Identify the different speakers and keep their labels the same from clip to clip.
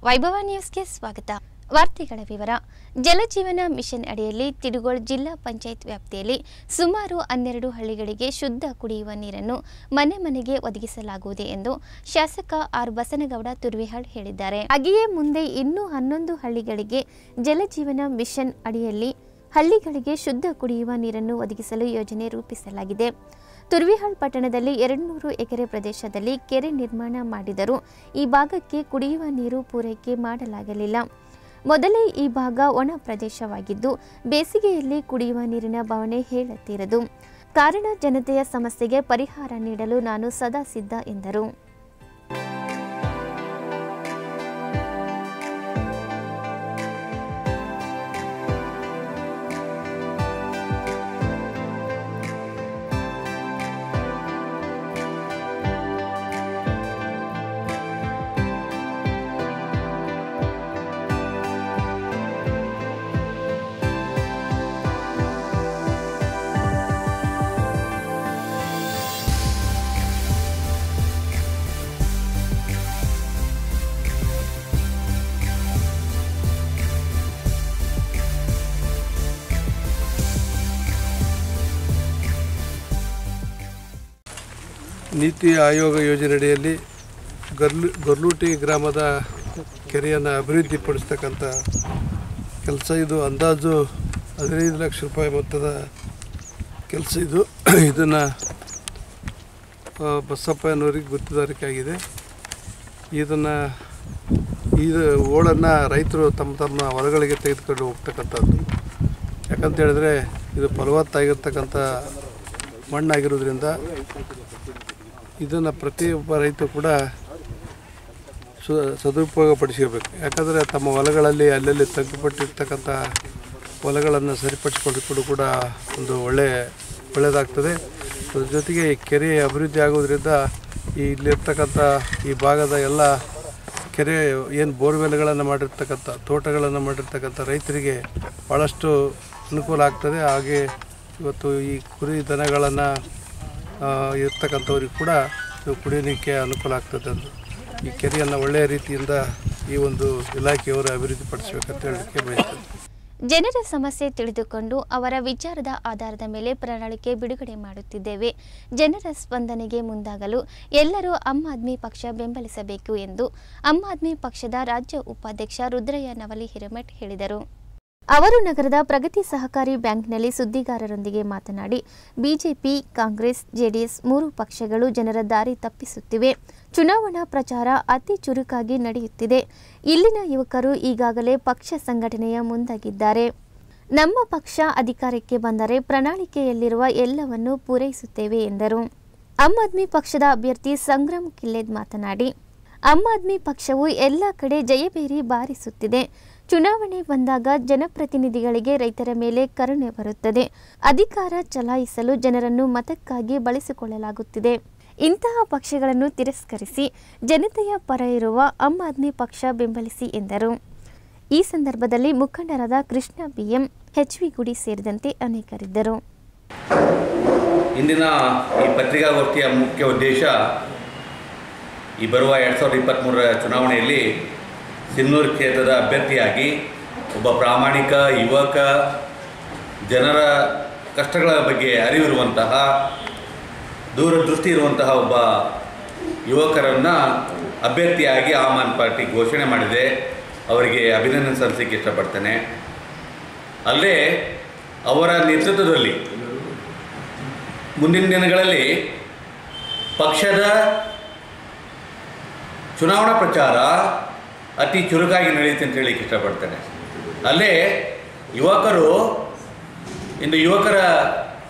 Speaker 1: ವೈಭವ ನ್ಯೂಸ್ಗೆ ಸ್ವಾಗತ. ವಾರ್ತೆಗಳ ವಿವರ. ಜಲಜೀವನ ಮಿಷನ್ ಅಡಿಯಲ್ಲಿ ತಿಡುಗೋಳ ಜಿಲ್ಲಾ ಪಂಚಾಯತ್ ವ್ಯಾಪ್ತಿಯಲ್ಲಿ ಸುಮಾರು 12 ಹಳ್ಳಿಗಳಿಗೆ ಶುದ್ಧ ಕುಡಿಯುವ ನೀರನ್ನು ಮನೆ ಮನೆಗೆ ಒದಗಿಸಲಾಗುವುದು ಎಂದು ಶಾಸಕ ಆರ್ ಬಸನಗೌಡ ತುರ್ವಿಹಾಳ್ ಹೇಳಿದ್ದಾರೆ. ಹಾಗೆಯೇ ಮುಂದೆ ಇನ್ನೂ 11 ಹಳ್ಳಿಗಳಿಗೆ ಜಲಜೀವನ ಮಿಷನ್ ಅಡಿಯಲ್ಲಿ ಹಳ್ಳಿಗಳಿಗೆ ಶುದ್ಧ ಕುಡಿಯುವ ನೀರನ್ನು ಒದಗಿಸಲು ಯೋಜನೆ ರೂಪಿಸಲಾಗಿದೆ. ತುರ್ವಿಹಾಳ್ ಪಟ್ಟಣದಲ್ಲಿ 200 ಎಕರೆ ಪ್ರದೇಶದಲ್ಲಿ ಕೆರೆ ನಿರ್ಮಾಣ ಮಾಡಿದರೂ ಈ ಭಾಗಕ್ಕೆ ಕುಡಿಯುವ ನೀರು ಪೂರೈಕೆ ಮಾಡಲಾಗಲಿಲ್ಲ. ಮೊದಲೇ ಈ ಭಾಗ ಒಣ ಪ್ರದೇಶವಾಗಿದ್ದು ಬೇಸಿಗೆಯಲ್ಲಿ ಕುಡಿಯುವ ನೀರಿನ ಬವಣೆ ಹೇಳುತ್ತಿರದು. ಕಾರಣ ಜನತೆಯ ಸಮಸ್ಯೆಗೆ ಪರಿಹಾರ ನೀಡಲು ನಾನು ಸದಾ ಸಿದ್ಧ ಎಂದರು.
Speaker 2: ನೀತಿ ಆಯೋಗ ಯೋಜನೆಯಡಿಯಲ್ಲಿ ಗೊರ್ಲೂಟಿ ಗ್ರಾಮದ ಕೆರೆಯನ್ನು ಅಭಿವೃದ್ಧಿಪಡಿಸ್ತಕ್ಕಂಥ ಕೆಲಸ ಇದು. ಅಂದಾಜು 15 ಲಕ್ಷ ರೂಪಾಯಿ ಮೊತ್ತದ ಕೆಲಸ ಇದು. ಇದನ್ನು ಬಸಪ್ಪನವರಿಗೆ ಗುತ್ತಿದಾರಿಕೆ ಆಗಿದೆ. ಈ ಓಡನ್ನು ರೈತರು ತಮ್ಮ ಹೊಲಗಳಿಗೆ ತೆಗೆದುಕೊಂಡು ಹೋಗ್ತಕ್ಕಂಥದ್ದು. ಯಾಕಂತ ಹೇಳಿದ್ರೆ ಇದು ಫಲವತ್ತಾಗಿರ್ತಕ್ಕಂಥ ಮಣ್ಣಾಗಿರೋದ್ರಿಂದ ಇದನ್ನು ಪ್ರತಿಯೊಬ್ಬ ರೈತ ಕೂಡ ಸದುಪಯೋಗಪಡಿಸಬೇಕು. ಯಾಕಂದರೆ ತಮ್ಮ ಹೊಲಗಳಲ್ಲಿ ಅಲ್ಲಲ್ಲಿ ತಗ್ಗುಪಟ್ಟಿರ್ತಕ್ಕಂಥ ಹೊಲಗಳನ್ನು ಸರಿಪಡಿಸಿಕೊಂಡು ಕೂಡ ಒಂದು ಒಳ್ಳೆಯದಾಗ್ತದೆ. ಅದ್ರ ಜೊತೆಗೆ ಈ ಕೆರೆ ಅಭಿವೃದ್ಧಿ ಆಗೋದ್ರಿಂದ ಇಲ್ಲಿರ್ತಕ್ಕಂಥ ಈ ಭಾಗದ ಎಲ್ಲ ಕೆರೆ ಏನು ಬೋರ್ವೆಲ್ಗಳನ್ನು ಮಾಡಿರ್ತಕ್ಕಂಥ ತೋಟಗಳನ್ನು ಮಾಡಿರ್ತಕ್ಕಂಥ ರೈತರಿಗೆ ಭಾಳಷ್ಟು ಅನುಕೂಲ ಆಗ್ತದೆ. ಹಾಗೆ ಇವತ್ತು ಈ ಕುರಿ ದನಗಳನ್ನು ಇರ್ತಕ್ಕಂಥವ್ರಿಗೆ ಕೂಡ ಕುಡಿಯೋದಕ್ಕೆ ಅನುಕೂಲ ಆಗ್ತದೆ. ಅದು ಈ ಕೆರೆಯನ್ನು ಒಳ್ಳೆಯ ರೀತಿಯಿಂದ ಈ ಒಂದು ಇಲಾಖೆಯವರು ಅಭಿವೃದ್ಧಿಪಡಿಸಬೇಕಂತ ಹೇಳಲಿಕ್ಕೆ ಬಯಸ್ತೇನೆ.
Speaker 1: ಜನರ ಸಮಸ್ಯೆ ತಿಳಿದುಕೊಂಡು ಅವರ ವಿಚಾರದ ಆಧಾರದ ಮೇಲೆ ಪ್ರಣಾಳಿಕೆ ಬಿಡುಗಡೆ ಮಾಡುತ್ತಿದ್ದೇವೆ. ಜನರ ಸ್ಪಂದನೆಗೆ ಮುಂದಾಗಲು ಎಲ್ಲರೂ ಆಮ್ ಆದ್ಮಿ ಪಕ್ಷ ಬೆಂಬಲಿಸಬೇಕು ಎಂದು ಆಮ್ ಆದ್ಮಿ ಪಕ್ಷದ ರಾಜ್ಯ ಉಪಾಧ್ಯಕ್ಷ ರುದ್ರಯ್ಯ ನವಲಿ ಹಿರೇಮಠ್ ಹೇಳಿದರು. ಅವರು ನಗರದ ಪ್ರಗತಿ ಸಹಕಾರಿ ಬ್ಯಾಂಕ್ನಲ್ಲಿ ಸುದ್ದಿಗಾರರೊಂದಿಗೆ ಮಾತನಾಡಿ, ಬಿಜೆಪಿ, ಕಾಂಗ್ರೆಸ್, ಜೆಡಿಎಸ್ 3 ಪಕ್ಷಗಳು ಜನರ ದಾರಿ ತಪ್ಪಿಸುತ್ತಿವೆ. ಚುನಾವಣಾ ಪ್ರಚಾರ ಅತಿ ಚುರುಕಾಗಿ ನಡೆಯುತ್ತಿದೆ. ಇಲ್ಲಿನ ಯುವಕರು ಈಗಾಗಲೇ ಪಕ್ಷ ಸಂಘಟನೆಯ ಮುಂದಾಗಿದ್ದಾರೆ. ನಮ್ಮ ಪಕ್ಷ ಅಧಿಕಾರಕ್ಕೆ ಬಂದರೆ ಪ್ರಣಾಳಿಕೆಯಲ್ಲಿರುವ ಎಲ್ಲವನ್ನೂ ಪೂರೈಸುತ್ತೇವೆ ಎಂದರು. ಆಮ್ ಆದ್ಮಿ ಪಕ್ಷದ ಅಭ್ಯರ್ಥಿ ಸಂಗ್ರಾಮ್ ಕಿಲ್ಲೆದ್ ಮಾತನಾಡಿ, ಆಮ್ ಆದ್ಮಿ ಪಕ್ಷವು ಎಲ್ಲ ಕಡೆ ಜಯಬೇರಿ ಬಾರಿಸುತ್ತಿದೆ. ಚುನಾವಣೆ ಬಂದಾಗ ಜನಪ್ರತಿನಿಧಿಗಳಿಗೆ ರೈತರ ಮೇಲೆ ಕರುಣೆ ಬರುತ್ತದೆ. ಅಧಿಕಾರ ಚಲಾಯಿಸಲು ಜನರನ್ನು ಮತಕ್ಕಾಗಿ ಬಳಸಿಕೊಳ್ಳಲಾಗುತ್ತಿದೆ. ಇಂತಹ ಪಕ್ಷಗಳನ್ನು ತಿರಸ್ಕರಿಸಿ ಜನತೆಯ ಪರ ಇರುವ ಆಮ್ ಆದ್ಮಿ ಪಕ್ಷ ಬೆಂಬಲಿಸಿ ಎಂದರು. ಈ ಸಂದರ್ಭದಲ್ಲಿ ಮುಖಂಡರಾದ ಕೃಷ್ಣ ಬಿಎಂ, ಎಚ್.ವಿ. ಗುಡಿ ಸೇರಿದಂತೆ ಅನೇಕರಿದ್ದರು.
Speaker 3: ಇಂದಿನ ಈ ಪತ್ರಿಕಾಗೋಷ್ಠಿಯ ಮುಖ್ಯ ಉದ್ದೇಶ ಈ ಬರುವ 2023ರ ಚುನಾವಣೆಯಲ್ಲಿ ಸಿನ್ನೂರು ಕ್ಷೇತ್ರದ ಅಭ್ಯರ್ಥಿಯಾಗಿ ಒಬ್ಬ ಪ್ರಾಮಾಣಿಕ ಯುವಕ, ಜನರ ಕಷ್ಟಗಳ ಬಗ್ಗೆ ಅರಿವಿರುವಂತಹ, ದೂರದೃಷ್ಟಿ ಇರುವಂತಹ ಒಬ್ಬ ಯುವಕರನ್ನು ಅಭ್ಯರ್ಥಿಯಾಗಿ ಆಮ್ ಆದ್ಮಿ ಪಾರ್ಟಿ ಘೋಷಣೆ ಮಾಡಿದೆ. ಅವರಿಗೆ ಅಭಿನಂದನೆ ಸಲ್ಲಿಸಲಿಕ್ಕೆ ಇಷ್ಟಪಡ್ತೇನೆ. ಅಲ್ಲೇ ಅವರ ನೇತೃತ್ವದಲ್ಲಿ ಮುಂದಿನ ದಿನಗಳಲ್ಲಿ ಪಕ್ಷದ ಚುನಾವಣಾ ಪ್ರಚಾರ ಅತಿ ಚುರುಕಾಗಿ ನಡೆಯುತ್ತೆ ಅಂತ ಹೇಳಲಿಕ್ಕೆ ಇಷ್ಟಪಡ್ತೇನೆ. ಅಲ್ಲೇ ಯುವಕರು ಇಂದು ಯುವಕರ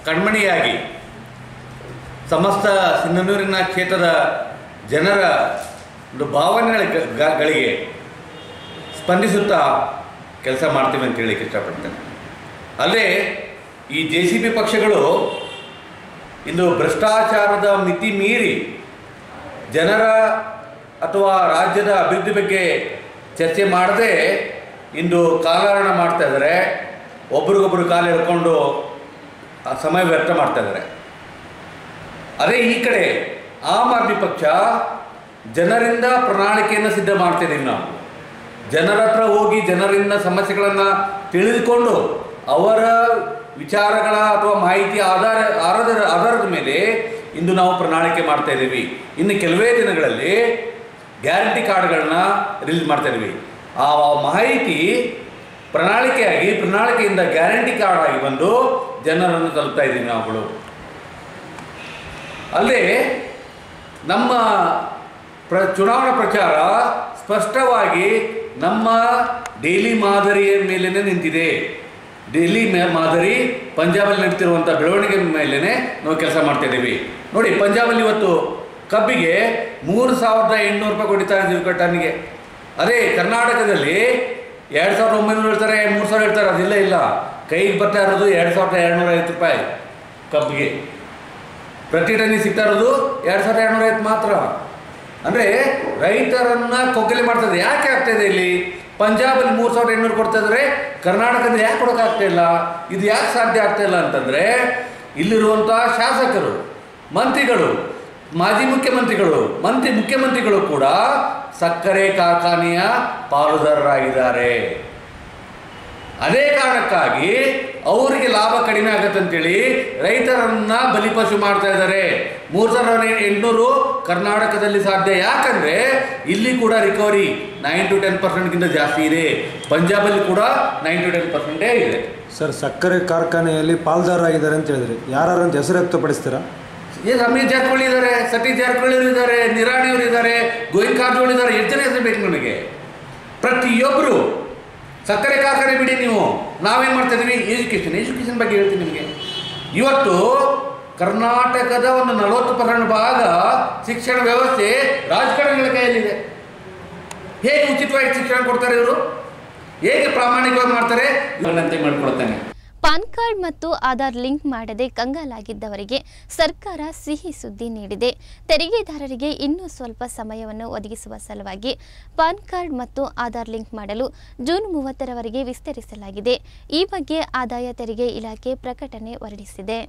Speaker 3: ಕಣ್ಮಣಿಯಾಗಿ ಸಮಸ್ತ ಸಿನ್ನೂರಿನ ಕ್ಷೇತ್ರದ ಜನರ ಒಂದು ಭಾವನೆಗಳಿಗೆ ಸ್ಪಂದಿಸುತ್ತಾ ಕೆಲಸ ಮಾಡ್ತೀವಿ ಅಂತ ಹೇಳಲಿಕ್ಕೆ ಇಷ್ಟಪಡ್ತೇನೆ. ಅಲ್ಲೇ ಈ JCP ಪಕ್ಷಗಳು ಇಂದು ಭ್ರಷ್ಟಾಚಾರದ ಮಿತಿ ಮೀರಿ ಜನರ ಅಥವಾ ರಾಜ್ಯದ ಅಭಿವೃದ್ಧಿ ಬಗ್ಗೆ ಚರ್ಚೆ ಮಾಡದೆ ಇಂದು ಕಾಲಹರಣ ಮಾಡ್ತಾ ಇದ್ದಾರೆ. ಒಬ್ರಿಗೊಬ್ಬರು ಕಾಲು ಎಳ್ಕೊಂಡು ಸಮಯ ವ್ಯರ್ಥ ಮಾಡ್ತಾ ಇದ್ದಾರೆ. ಅದೇ ಈ ಕಡೆ ಆಮ್ ಆದ್ಮಿ ಪಕ್ಷ ಜನರಿಂದ ಪ್ರಣಾಳಿಕೆಯನ್ನು ಸಿದ್ಧ ಮಾಡ್ತಿದ್ದೀವಿ ನಾವು. ಜನರ ಹತ್ರ ಹೋಗಿ ಜನರಿಂದ ಸಮಸ್ಯೆಗಳನ್ನು ತಿಳಿದುಕೊಂಡು ಅವರ ವಿಚಾರಗಳ ಅಥವಾ ಮಾಹಿತಿ ಆಧಾರದ ಮೇಲೆ ಇಂದು ನಾವು ಪ್ರಣಾಳಿಕೆ ಮಾಡ್ತಾ ಇದ್ದೀವಿ. ಇನ್ನು ಕೆಲವೇ ದಿನಗಳಲ್ಲಿ ಗ್ಯಾರಂಟಿ ಕಾರ್ಡ್ಗಳನ್ನ ರಿಲೀಸ್ ಮಾಡ್ತಾ ಇದ್ದೀವಿ. ಆ ಮಾಹಿತಿ ಪ್ರಣಾಳಿಕೆಯಿಂದ ಗ್ಯಾರಂಟಿ ಕಾರ್ಡ್ ಆಗಿ ಬಂದು ಜನರನ್ನು ತಲುಪ್ತಾ ಇದ್ದೀವಿ ನಾವುಗಳು. ಅಲ್ಲದೆ ನಮ್ಮ ಚುನಾವಣಾ ಪ್ರಚಾರ ಸ್ಪಷ್ಟವಾಗಿ ನಮ್ಮ ಡೆಲ್ಲಿ ಮಾದರಿಯ ಮೇಲೇ ನಿಂತಿದೆ. ಡೆಲ್ಲಿ ಮಾದರಿ ಪಂಜಾಬಲ್ಲಿ ನಡೀತಿರುವಂಥ ಬೆಳವಣಿಗೆ ಮೇಲೇ ನಾವು ಕೆಲಸ ಮಾಡ್ತಾ ಇದ್ದೀವಿ. ನೋಡಿ, ಪಂಜಾಬಲ್ಲಿ ಇವತ್ತು ಕಬ್ಬಿಗೆ 3,800 ರೂಪಾಯಿ ಕೊಡ್ತಾ ಇದ್ದೀವಿ ಟನ್ನಿಗೆ. ಅದೇ ಕರ್ನಾಟಕದಲ್ಲಿ 2,900 ಹೇಳ್ತಾರೆ, 3,000 ಹೇಳ್ತಾರೆ. ಇಲ್ಲ, ಕೈಗೆ ಬರ್ತಾ ಇರೋದು 2,250 ರೂಪಾಯಿ ಕಬ್ಬಿಗೆ. ಪ್ರತಿ ಟನ್ನಿಗೆ ಸಿಗ್ತಾ ಇರೋದು 2,250 ಮಾತ್ರ. ಅಂದರೆ ರೈತರನ್ನು ಕೊಗ್ಗಲಿ ಮಾಡ್ತದೆ. ಯಾಕೆ ಆಗ್ತಾಯಿದೆ? ಇಲ್ಲಿ ಪಂಜಾಬಲ್ಲಿ 3,800 ಕೊಡ್ತಾ ಇದ್ದಾರೆ, ಕರ್ನಾಟಕದಲ್ಲಿ ಯಾಕೆ ಕೊಡೋಕ್ಕಾಗ್ತಾ ಇಲ್ಲ? ಇದು ಯಾಕೆ ಸಾಧ್ಯ ಆಗ್ತಾ ಇಲ್ಲ ಅಂತಂದರೆ ಇಲ್ಲಿರುವಂಥ ಶಾಸಕರು, ಮಂತ್ರಿಗಳು, ಮಾಜಿ ಮುಖ್ಯಮಂತ್ರಿಗಳು ಕೂಡ ಸಕ್ಕರೆ ಕಾರ್ಖಾನೆಯ ಪಾಲುದಾರರಾಗಿದ್ದಾರೆ. ಅದೇ ಕಾರಣಕ್ಕಾಗಿ ಅವರಿಗೆ ಲಾಭ ಕಡಿಮೆ ಆಗತ್ತಂತೇಳಿ ರೈತರನ್ನ ಬಲಿಪಶು ಮಾಡ್ತಾ ಇದ್ದಾರೆ. 3,800 ಕರ್ನಾಟಕದಲ್ಲಿ ಸಾಧ್ಯ. ಯಾಕಂದರೆ ಇಲ್ಲಿ ಕೂಡ ರಿಕವರಿ 9 to 10% ಜಾಸ್ತಿ ಇದೆ. ಪಂಜಾಬಲ್ಲಿ ಕೂಡ 9 to 10% ಇದೆ.
Speaker 4: ಸರ್, ಸಕ್ಕರೆ ಕಾರ್ಖಾನೆಯಲ್ಲಿ ಪಾಲ್ದಾರರಾಗಿದ್ದಾರೆ ಅಂತ ಹೇಳಿದ್ರಿ, ಯಾರು ಅಂತ ಹೆಸರು ವ್ಯಕ್ತಪಡಿಸ್ತೀರಾ?
Speaker 3: ರಮೇಶ್ ಜಾರಕಿಹೊಳಿ ಇದ್ದಾರೆ, ಸತೀಶ್ ಜಾರಕಿಹೊಳಿ ಇದ್ದಾರೆ, ನಿರಾಣಿಯವರು ಇದ್ದಾರೆ, ಗೋವಿಂದ ಕಾರಜೋಳ ಇದ್ದಾರೆ. ಎಷ್ಟು ಜನ ಹೆಸರು ಬೇಕು ನನಗೆ? ಪ್ರತಿಯೊಬ್ಬರು ಸಕ್ಕರೆ ಕಾರ್ಖಾನೆ ಬಿಡಿ, ನೀವು ನಾವೇನು ಮಾಡ್ತಾ ಇದ್ದೀವಿ? ಎಜುಕೇಷನ್ ಬಗ್ಗೆ ಹೇಳ್ತೀನಿ ನಿಮಗೆ. ಇವತ್ತು ಕರ್ನಾಟಕದ ಒಂದು 40% ಭಾಗ ಶಿಕ್ಷಣ ವ್ಯವಸ್ಥೆ ರಾಜಕಾರಣಿಗಳ ಕೈಯಲ್ಲಿದೆ. ಹೇಗೆ ಉಚಿತವಾಗಿ ಶಿಕ್ಷಣ ಕೊಡ್ತಾರೆ ಇವರು? ಹೇಗೆ ಪ್ರಾಮಾಣಿಕವಾಗಿ ಮಾಡ್ತಾರೆ? ಇವನ್ನಂತೆ ಮಾಡಿಕೊಡ್ತಾನೆ.
Speaker 1: ಪಾನ್ ಕಾರ್ಡ್ ಮತ್ತು ಆಧಾರ್ ಲಿಂಕ್ ಮಾಡದೆ ಕಂಗಾಲಾಗಿದ್ದವರಿಗೆ ಸರ್ಕಾರ ಸಿಹಿ ಸುದ್ದಿ ನೀಡಿದೆ. ತೆರಿಗೆದಾರರಿಗೆ ಇನ್ನೂ ಸ್ವಲ್ಪ ಸಮಯವನ್ನು ಒದಗಿಸುವ ಸಲುವಾಗಿ ಪಾನ್ ಕಾರ್ಡ್ ಮತ್ತು ಆಧಾರ್ ಲಿಂಕ್ ಮಾಡಲು ಜೂನ್ 30ರವರೆಗೆ ವಿಸ್ತರಿಸಲಾಗಿದೆ. ಈ ಬಗ್ಗೆ ಆದಾಯ ತೆರಿಗೆ ಇಲಾಖೆ ಪ್ರಕಟಣೆ ಹೊರಡಿಸಿದೆ.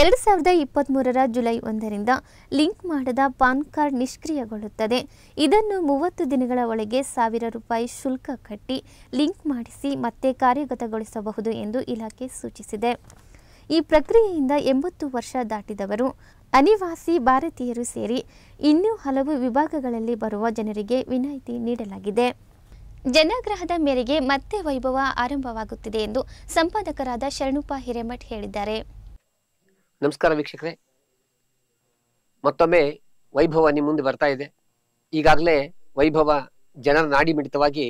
Speaker 1: 2023ರ ಜುಲೈ 1ರಿಂದ ಲಿಂಕ್ ಮಾಡದ ಪಾನ್ ಕಾರ್ಡ್ ನಿಷ್ಕ್ರಿಯಗೊಳ್ಳುತ್ತದೆ. ಇದನ್ನು 30 ದಿನಗಳ ಒಳಗೆ ₹1,000 ಶುಲ್ಕ ಕಟ್ಟಿ ಲಿಂಕ್ ಮಾಡಿಸಿ ಮತ್ತೆ ಕಾರ್ಯಗತಗೊಳಿಸಬಹುದು ಎಂದು ಇಲಾಖೆ ಸೂಚಿಸಿದೆ. ಈ ಪ್ರಕ್ರಿಯೆಯಿಂದ 80 ವರ್ಷ ದಾಟಿದವರು, ಅನಿವಾಸಿ ಭಾರತೀಯರು ಸೇರಿ ಇನ್ನೂ ಹಲವು ವಿಭಾಗಗಳಲ್ಲಿ ಬರುವ ಜನರಿಗೆ ವಿನಾಯಿತಿ ನೀಡಲಾಗಿದೆ. ಜನಾಗ್ರಹದ ಮೇರೆಗೆ ಮತ್ತೆ ವೈಭವ ಆರಂಭವಾಗುತ್ತಿದೆ ಎಂದು ಸಂಪಾದಕರಾದ ಶರಣುಪ ಹಿರೇಮಠ್ ಹೇಳಿದ್ದಾರೆ.
Speaker 5: ನಮಸ್ಕಾರ ವೀಕ್ಷಕರೇ, ಮತ್ತೊಮ್ಮೆ ವೈಭವ ನಿಮ್ಮ ಮುಂದೆ ಬರ್ತಾ ಇದೆ. ಈಗಾಗಲೇ ವೈಭವ ಜನರ ನಾಡಿ ಮಿಡಿತವಾಗಿ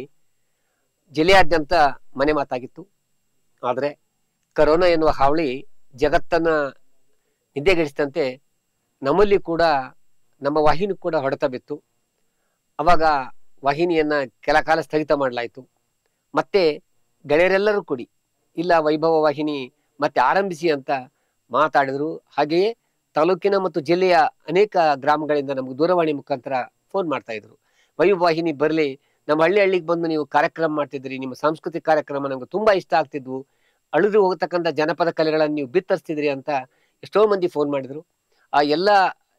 Speaker 5: ಜಿಲ್ಲೆಯಾದ್ಯಂತ ಮನೆ ಮಾತಾಗಿತ್ತು. ಆದರೆ ಕರೋನಾ ಎನ್ನುವ ಹಾವಳಿ ಜಗತ್ತನ್ನು ನಿದ್ದೆಗೆಡಿಸಿದಂತೆ ನಮ್ಮಲ್ಲಿ ಕೂಡ, ನಮ್ಮ ವಾಹಿನಿ ಕೂಡ ಹೊಡೆತ ಬಿತ್ತು. ಅವಾಗ ವಾಹಿನಿಯನ್ನು ಕೆಲ ಕಾಲ ಸ್ಥಗಿತ ಮಾಡಲಾಯಿತು. ಮತ್ತೆ ಗೆಳೆಯರೆಲ್ಲರೂ ಕೂಡಿ ಇಲ್ಲ ವೈಭವ ವಾಹಿನಿ ಮತ್ತೆ ಆರಂಭಿಸಿ ಅಂತ ಮಾತಾಡಿದ್ರು. ಹಾಗೆಯೇ ತಾಲೂಕಿನ ಮತ್ತು ಜಿಲ್ಲೆಯ ಅನೇಕ ಗ್ರಾಮಗಳಿಂದ ನಮಗೆ ದೂರವಾಣಿ ಮುಖಾಂತರ ಫೋನ್ ಮಾಡ್ತಾ ಇದ್ರು, ವೈಭವ ವಾಹಿನಿ ಬರಲಿ, ನಮ್ಮ ಹಳ್ಳಿಗೆ ಬಂದು ನೀವು ಕಾರ್ಯಕ್ರಮ ಮಾಡ್ತಿದ್ರಿ, ನಿಮ್ಮ ಸಾಂಸ್ಕೃತಿಕ ಕಾರ್ಯಕ್ರಮ ನಮ್ಗೆ ತುಂಬಾ ಇಷ್ಟ ಆಗ್ತಿದ್ವು, ಅಳಿದು ಹೋಗತಕ್ಕಂಥ ಜನಪದ ಕಲೆಗಳನ್ನು ನೀವು ಬಿತ್ತರಿಸ್ತಿದ್ರಿ ಅಂತ ಎಷ್ಟೋ ಮಂದಿ ಫೋನ್ ಮಾಡಿದ್ರು. ಆ ಎಲ್ಲ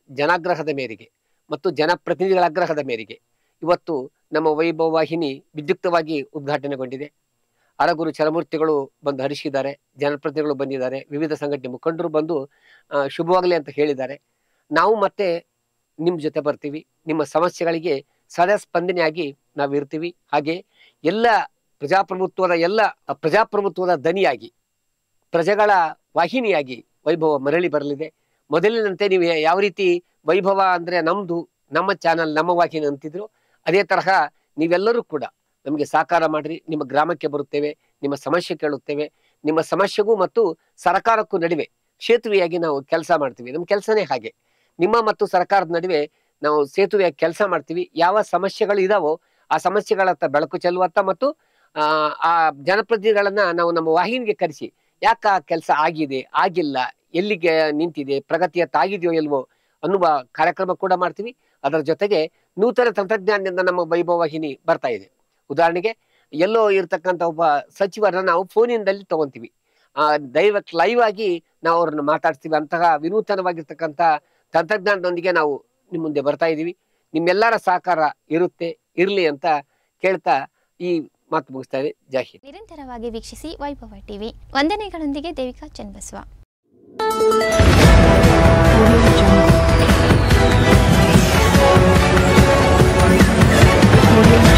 Speaker 5: ಜನಾಗ್ರಹದ ಮೇರೆಗೆ ಮತ್ತು ಜನಪ್ರತಿನಿಧಿಗಳ ಆಗ್ರಹದ ಮೇರೆಗೆ ಇವತ್ತು ನಮ್ಮ ವೈಭವ ವಾಹಿನಿ ವಿದ್ಯುಕ್ತವಾಗಿ ಉದ್ಘಾಟನೆಗೊಂಡಿದೆ. ಅರಗುರು ಚರಮೂರ್ತಿಗಳು ಬಂದು ಹರಿಸಿದ್ದಾರೆ, ಜನಪ್ರತಿನಿಧಿಗಳು ಬಂದಿದ್ದಾರೆ, ವಿವಿಧ ಸಂಘಟನೆ ಮುಖಂಡರು ಬಂದು ಶುಭವಾಗಲಿ ಅಂತ ಹೇಳಿದ್ದಾರೆ. ನಾವು ಮತ್ತೆ ನಿಮ್ಮ ಜೊತೆ ಬರ್ತೀವಿ, ನಿಮ್ಮ ಸಮಸ್ಯೆಗಳಿಗೆ ಸದಾ ಸ್ಪಂದನೆಯಾಗಿ ನಾವು ಇರ್ತೀವಿ. ಹಾಗೆ ಎಲ್ಲ ಪ್ರಜಾಪ್ರಭುತ್ವದ ದನಿಯಾಗಿ, ಪ್ರಜೆಗಳ ವಾಹಿನಿಯಾಗಿ ವೈಭವ ಮರಳಿ ಬರಲಿದೆ. ಮೊದಲಿನಂತೆ ನೀವು ಯಾವ ರೀತಿ ವೈಭವ ಅಂದ್ರೆ ನಮ್ಮ ಚಾನಲ್, ನಮ್ಮ ವಾಹಿನಿ ಅಂತಿದ್ರು, ಅದೇ ತರಹ ನೀವೆಲ್ಲರೂ ಕೂಡ ನಮಗೆ ಸಹಕಾರ ಮಾಡ್ರಿ. ನಿಮ್ಮ ಗ್ರಾಮಕ್ಕೆ ಬರುತ್ತೇವೆ, ನಿಮ್ಮ ಸಮಸ್ಯೆ ಕೇಳುತ್ತೇವೆ. ನಿಮ್ಮ ಸಮಸ್ಯೆಗೂ ಮತ್ತು ಸರ್ಕಾರಕ್ಕೂ ನಡುವೆ ಸೇತುವೆಯಾಗಿ ನಾವು ಕೆಲಸ ಮಾಡ್ತೀವಿ. ನಮ್ಮ ಕೆಲಸನೇ ಹಾಗೆ. ನಿಮ್ಮ ಮತ್ತು ಸರ್ಕಾರದ ನಡುವೆ ನಾವು ಸೇತುವೆಯಾಗಿ ಕೆಲಸ ಮಾಡ್ತೀವಿ. ಯಾವ ಸಮಸ್ಯೆಗಳು ಇದಾವೋ ಆ ಸಮಸ್ಯೆಗಳತ್ತ ಬೆಳಕು ಚೆಲ್ಲುವತ್ತ ಮತ್ತು ಆ ಜನಪ್ರತಿನಿಧಿಗಳನ್ನ ನಾವು ನಮ್ಮ ವಾಹಿನಿಗೆ ಕರೆಸಿ, ಯಾಕ ಕೆಲಸ ಆಗಿದೆ, ಆಗಿಲ್ಲ, ಎಲ್ಲಿಗೆ ನಿಂತಿದೆ, ಪ್ರಗತಿಯತ್ತ ಆಗಿದೆಯೋ ಇಲ್ವೋ ಅನ್ನುವ ಕಾರ್ಯಕ್ರಮ ಕೂಡ ಮಾಡ್ತೀವಿ. ಅದರ ಜೊತೆಗೆ ನೂತನ ತಂತ್ರಜ್ಞಾನದಿಂದ ನಮ್ಮ ವೈಭವ ವಾಹಿನಿ ಬರ್ತಾ ಇದೆ. ಉದಾಹರಣೆಗೆ ಎಲ್ಲೋ ಇರ್ತಕ್ಕಂಥ ಒಬ್ಬ ಸಚಿವರನ್ನ ನಾವು ಫೋನಿಂದಲ್ಲಿ ತಗೊಂತೀವಿ, ಡೈರೆಕ್ಟ್ ಲೈವ್ ಆಗಿ ನಾವು ಅವ್ರನ್ನ ಮಾತಾಡ್ತೀವಿ. ಅಂತಹ ವಿನೂತನವಾಗಿರ್ತಕ್ಕಂಥ ತಂತ್ರಜ್ಞಾನದೊಂದಿಗೆ ನಾವು ನಿಮ್ಮ ಮುಂದೆ ಬರ್ತಾ ಇದ್ದೀವಿ. ನಿಮ್ಮೆಲ್ಲರ ಸಹಕಾರ ಇರುತ್ತೆ, ಇರಲಿ ಅಂತ ಕೇಳ್ತಾ ಈ ಮಾತು ಮುಗಿಸ್ತಾ ಇದೆ. ಜೈ ಹಿಂದ್.
Speaker 1: ನಿರಂತರವಾಗಿ ವೀಕ್ಷಿಸಿ ವೈಭವ ಟಿವಿ. ವಂದನೆಗಳೊಂದಿಗೆ ದೇವಿಕಾ ಚನ್ನಬಸವ.
Speaker 6: Audio